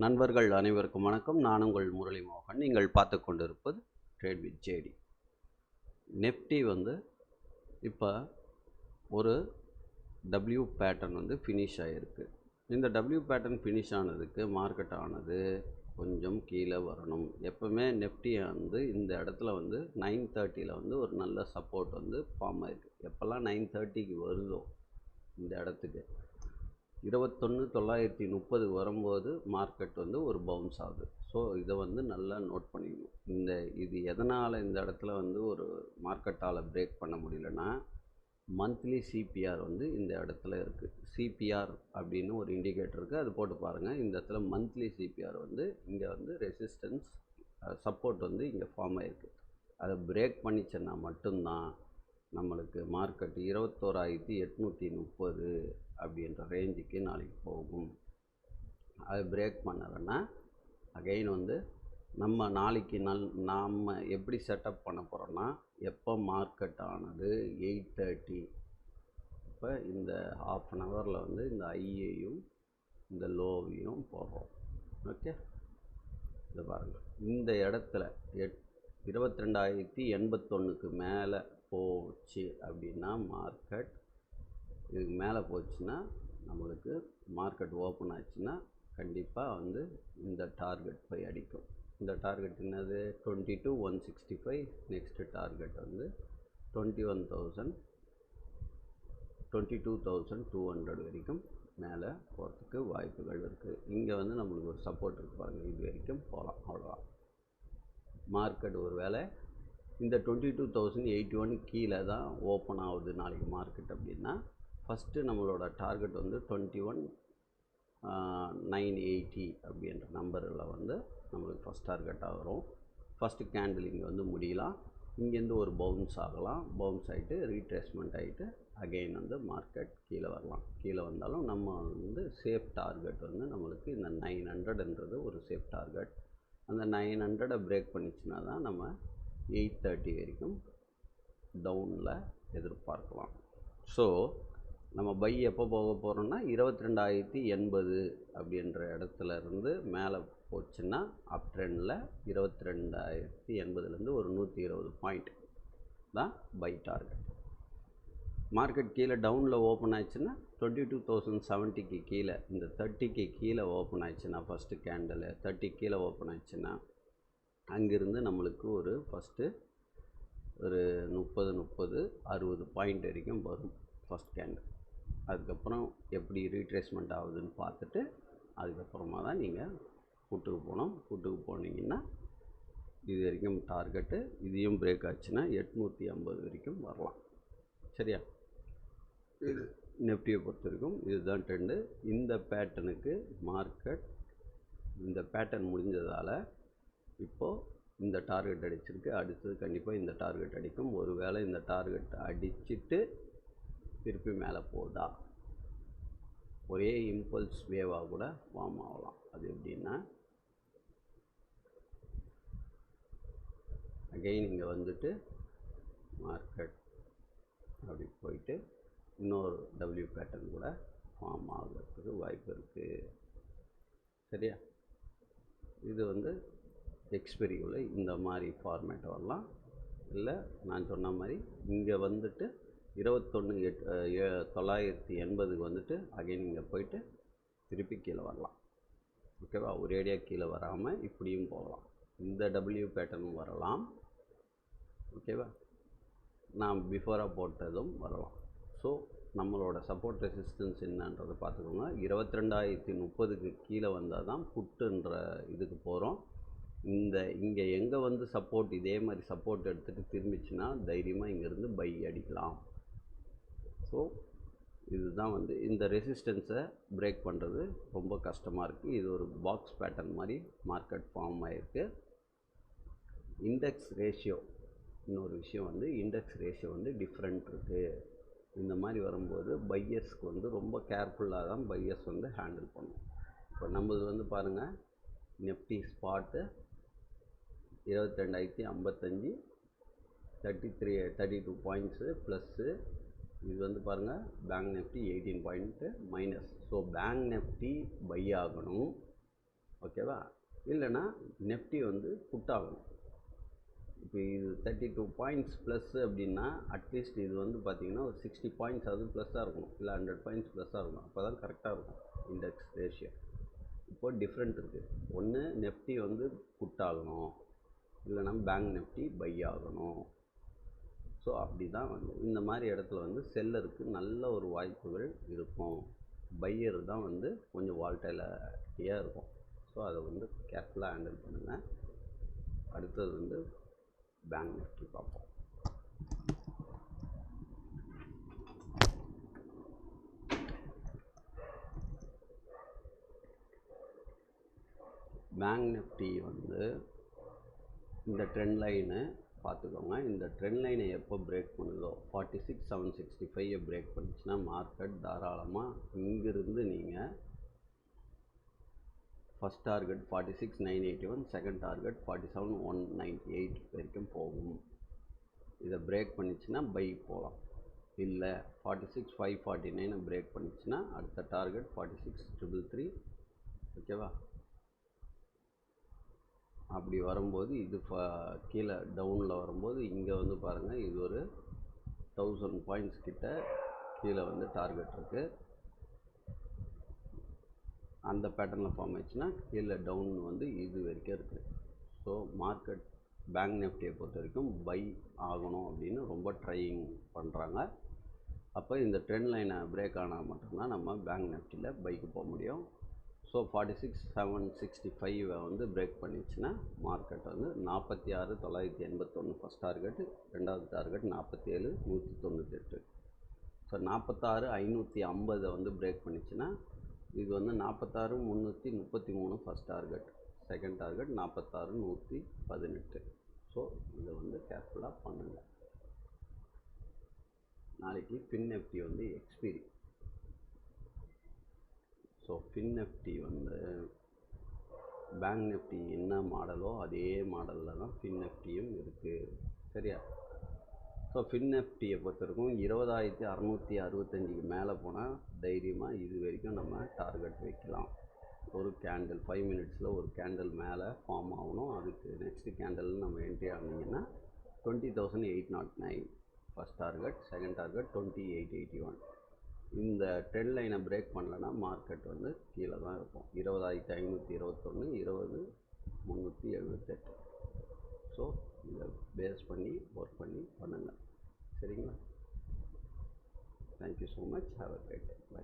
நண்பர்கள் அனைவருக்கும் வணக்கம். நான் உங்கள் முரளி மோகன். நீங்கள் பார்த்து கொண்டிருப்பது ட்ரேட் வித் ஜேடி. நெஃப்டி இப்போ ஒரு டபிள்யூ பேட்டர்ன் ஃபினிஷ் ஆகிருக்கு. இந்த டபிள்யூ பேட்டர்ன் ஃபினிஷ் ஆனதுக்கு மார்க்கெட் ஆனது கொஞ்சம் கீழே வரணும். எப்போவுமே நெஃப்டி இந்த இடத்துல 930 ஒரு நல்ல சப்போர்ட் ஃபார்ம் ஆகிருக்கு. எப்போல்லாம் 930க்கு வருதோ இந்த இடத்துக்கு 21,930 வரும்போது மார்க்கெட் ஒரு பவுன்ஸ் ஆகுது. ஸோ இதை நல்லா நோட் பண்ணிக்கணும். இது எதனால் இந்த இடத்துல ஒரு மார்க்கெட்டால் பிரேக் பண்ண முடியலன்னா, மந்த்லி சிபிஆர் இந்த இடத்துல இருக்குது. சிபிஆர் அப்படின்னு ஒரு இண்டிகேட்டர் இருக்குது, அது போட்டு பாருங்கள். இந்த இடத்துல மந்த்லி சிபிஆர் இங்கே ரெசிஸ்டன்ஸ் சப்போர்ட் இங்கே ஃபார்ம் ஆகிருக்கு. அதை பிரேக் பண்ணிச்சேன்னா மட்டும்தான் நம்மளுக்கு மார்க்கெட் 21,830 அப்படின்ற ரேஞ்சுக்கு நாளைக்கு போகும். அது பிரேக் பண்ணலைன்னா அகைன் நம்ம நாளைக்கு நாம் எப்படி செட்டப் பண்ண போகிறோன்னா, எப்போ மார்க்கெட் ஆனது 8:30, இப்போ இந்த ½ அன் ஹவரில் இந்த ஐயையும் இந்த லோவையும் போடுறோம். ஓகே, இதை பாருங்கள். இந்த இடத்துல 22,081க்கு மேலே போச்சு அப்படின்னா, மார்க்கெட் இதுக்கு மேலே போச்சுன்னா நம்மளுக்கு மார்க்கெட் ஓப்பன் ஆச்சுன்னா கண்டிப்பாக இந்த டார்கெட் போய் அடிக்கும். இந்த டார்கெட் என்னது? 22,165. நெக்ஸ்ட்டு டார்கெட் 22,200 வரைக்கும் மேலே போகிறதுக்கு வாய்ப்புகள் இருக்குது. இங்கே நம்மளுக்கு ஒரு சப்போர்ட் இருக்குது பாருங்கள், இது வரைக்கும் போகலாம். அவ்வளோதான். மார்க்கெட் ஒரு வேளை இந்த 22,081 கீழே தான் ஓப்பன் ஆகுது நாளைக்கு மார்க்கெட் அப்படின்னா, ஃபஸ்ட்டு நம்மளோட டார்கெட் 21,980 அப்படின்ற நம்பரில் நம்மளுக்கு ஃபஸ்ட் டார்கெட்டாக வரும். ஃபஸ்ட்டு கேண்டில் இங்கே முடியலாம். இங்கேருந்து ஒரு பவுன்ஸ் ஆகலாம். பவுன்ஸ் ஆகிட்டு ரீட்ரேஸ்மெண்ட் ஆகிட்டு அகெயின் மார்க்கெட் கீழே வரலாம். கீழே வந்தாலும் நம்ம சேஃப் டார்கெட் நம்மளுக்கு இந்த 900ன்றது ஒரு சேஃப் டார்கெட். அந்த 900 பிரேக் பண்ணிச்சுன்னா தான் நம்ம 8:30 வரைக்கும் டவுனில் எதிர்பார்க்கலாம். ஸோ நம்ம பை எப்போ போக போகிறோம்னா 22,080 அப்படின்ற இடத்துல இருந்து மேலே போச்சுன்னா அப் ட்ரெண்டில் 22,080லேருந்து ஒரு 120 பாயிண்ட் தான் பை டார்கெட். மார்க்கெட் கீழே டவுனில் ஓப்பன் ஆயிடுச்சுன்னா 22,070க்கு கீழே, இந்த 30க்கு கீழே ஓப்பன் ஆயிடுச்சுன்னா, ஃபஸ்ட்டு கேண்டில் 30 கீழே ஓப்பன் ஆயிடுச்சுன்னா அங்கேருந்து நம்மளுக்கு ஒரு ஃபஸ்ட்டு ஒரு 30-60 பாயிண்ட் வரைக்கும் வரும் ஃபஸ்ட் கேண்டில். அதுக்கப்புறம் எப்படி ரீட்ரேஸ்மெண்ட் ஆகுதுன்னு பார்த்துட்டு அதுக்கப்புறமா தான் நீங்கள் புட்டுக்கு போகணும். புட்டுக்கு போனீங்கன்னா இது வரைக்கும் டார்கெட்டு, இதையும் பிரேக் ஆச்சுன்னா 850 வரைக்கும் வரலாம். சரியா? இது நெஃப்டியை பொறுத்த வரைக்கும் இதுதான் ட்ரெண்டு. இந்த பேட்டர்னுக்கு மார்க்கெட் இந்த பேட்டர்ன் முடிஞ்சதால் இப்போது இந்த டார்கெட் அடிச்சிருக்கு. அடுத்தது கண்டிப்பாக இந்த டார்கெட் அடிக்கும். ஒரு வேளை இந்த டார்கெட் அடிச்சுட்டு திருப்பி மேலே போகுதா, ஒரே இம்பல்ஸ் வேவாக கூட ஃபார்ம் ஆகலாம். அது எப்படின்னா, அகெயின் இங்கே மார்க்கெட் அப்படி போயிட்டு இன்னொரு டபிள்யூ பேட்டர்ன் கூட ஃபார்ம் ஆகிறதுக்கு வாய்ப்பு இருக்குது. சரியா? இது எக்ஸ்பெரியில் இந்த மாதிரி ஃபார்மேட் வரலாம். இல்லை நான் சொன்ன மாதிரி இங்கே 21,980க்கு அகைன் இங்கே போயிட்டு திருப்பி கீழே வரலாம். ஓகேவா? ஒரேடியாக கீழே வராமல் இப்படியும் போகலாம். இந்த டபிள்யூ பேட்டர்னும் வரலாம். ஓகேவா? நான் பிஃபோராக போட்டதும் வரலாம். ஸோ நம்மளோட சப்போர்ட் ரெசிஸ்டன்ஸ் என்னன்றதை பார்த்துக்கோங்க. 22,030க்கு கீழே வந்தால் தான் புட்டுன்ற இதுக்கு போகிறோம். இங்கே எங்கே சப்போர்ட் இதே மாதிரி சப்போர்ட் எடுத்துகிட்டு திரும்பிச்சுன்னா தைரியமாக இங்கேருந்து பை அடிக்கலாம். ஸோ இதுதான் இந்த ரெசிஸ்டன்ஸை பிரேக் பண்ணுறது ரொம்ப கஷ்டமாக இருக்குது. இது ஒரு பாக்ஸ் பேட்டர்ன் மாதிரி மார்க்கெட் ஃபார்ம் ஆகிருக்கு. இண்டெக்ஸ் ரேஷியோ, இன்னொரு விஷயம் இண்டெக்ஸ் ரேஷியோ டிஃப்ரெண்ட் இருக்குது. இந்த மாதிரி வரும்போது பையர்ஸ்க்கு ரொம்ப கேர்ஃபுல்லாக தான் பையர்ஸ் ஹேண்டில் பண்ணும். இப்போ நம்மளது பாருங்கள், நெஃப்டி ஸ்பாட்டு 22,055, 32 பாயிண்ட்ஸு ப்ளஸ்ஸு. இது பாருங்கள், bank Nifty 18 point minus. So bank Nifty buy ஆகணும். ஓகேவா? இல்லைன்னா நெஃப்டி வந்து புட் ஆகணும். இப்போ இது 32 பாயிண்ட்ஸ் ப்ளஸ்ஸு அப்படின்னா அட்லீஸ்ட் இது வந்து பார்த்திங்கன்னா ஒரு 60 பாயிண்ட்ஸ் அது ப்ளஸ்ஸாக இருக்கணும், இல்லை 100 பாயிண்ட்ஸ் ப்ளஸ்ஸாக இருக்கணும். அப்போ தான் கரெக்டாக இருக்கும் இண்டெக்ஸ் ரேஷியோ. இப்போது டிஃப்ரெண்ட் இருக்குது. ஒன்று நெஃப்டி வந்து புட் ஆகணும், இல்லைனா பேங்க் நிஃப்டி பை ஆகணும். ஸோ அப்படி தான் வந்து இந்த மாதிரி இடத்துல வந்து செல்லருக்கு நல்ல ஒரு வாய்ப்புகள் இருக்கும். பையர் தான் வந்து கொஞ்சம் வால்டைலாக இருக்கும். ஸோ அதை வந்து கேர்ஃபுல்லாக ஹேண்டில் பண்ணுங்கள். அடுத்தது வந்து பேங்க் நிஃப்டி பார்ப்போம். பேங்க் நிஃப்டி வந்து இந்த ட்ரெண்ட் லைனு பார்த்துக்கோங்க. இந்த ட்ரெண்ட் லைனை எப்போ பிரேக் பண்ணுதோ 46,765 பிரேக் பண்ணிச்சுன்னா மார்க்கெட் தாராளமாக இங்கிருந்து நீங்கள் ஃபஸ்ட் டார்கெட் 46,981, செகண்ட் டார்கெட் 47,198 வரைக்கும் போகும். இதை பிரேக் பண்ணிச்சுன்னா பை போகலாம். இல்லை 46,549 பிரேக் பண்ணிச்சுன்னா அடுத்த டார்கெட் 46,333. ஓகேவா? அப்படி வரும்போது இது கீழே டவுனில் வரும்போது இங்கே வந்து பாருங்கள், இது ஒரு 1000 பாயிண்ட்ஸ் கிட்ட கீழே வந்து டார்கெட் இருக்குது. அந்த பேட்டர்னில் ஃபார்ம் ஆயிடுச்சுன்னா கீழே டவுன் வந்து இது வரைக்கும் இருக்குது. ஸோ மார்க்கெட் பேங்க் நிஃப்டியை பொறுத்த வரைக்கும் பை ஆகணும் அப்படின்னு ரொம்ப ட்ரையிங் பண்ணுறாங்க. அப்போ இந்த ட்ரெண்ட் லைனை பிரேக் ஆனால் மட்டும்தான் நம்ம பேங்க் நிஃப்டியில் பைக்கு போக முடியும். ஸோ 46,765 வந்து பிரேக் பண்ணிச்சுன்னா மார்க்கெட் வந்து 46,981 ஃபஸ்ட் டார்கெட்டு, ரெண்டாவது டார்கெட் 47,198. ஸோ 46,550 வந்து பிரேக் பண்ணிச்சுன்னா இது வந்து 46,333 first target, second target 46,118. So இதை வந்து கேர்ஃபுல்லாக பண்ணுங்கள். நாளைக்கு ஃபின் நிஃப்டி வந்து எக்ஸ்பீரி. ஸோ ஃபின் நிஃப்டி வந்து பேங்க் நிஃப்டி என்ன மாடலோ அதே மாடலில் தான் ஃபின் நிஃப்டியும் இருக்குது. சரியா? ஸோ ஃபின் நிஃப்டியை பொறுத்தவரைக்கும் 20,665 மேலே போனால் தைரியமாக இது வரைக்கும் நம்ம டார்கெட் வைக்கலாம். ஒரு கேண்டில் 5 மினிட்ஸில் ஒரு கேண்டில் மேலே ஃபார்ம் ஆகணும். அதுக்கு நெக்ஸ்ட்டு கேண்டில் நம்ம என்ட்ரி ஆனீங்கன்னா 20,809 ஃபஸ்ட் டார்கெட், செகண்ட் டார்கெட் 2881. இந்த ட்ரெண்ட் லைனை பிரேக் பண்ணலன்னா மார்க்கெட் வந்து கீழே தான் இருக்கும். 20,521, 20,378. ஸோ இதை பேஸ் பண்ணி ஒர்க் பண்ணி பண்ணுங்கள். சரிங்களா? Thank you so much. Have a great day. By.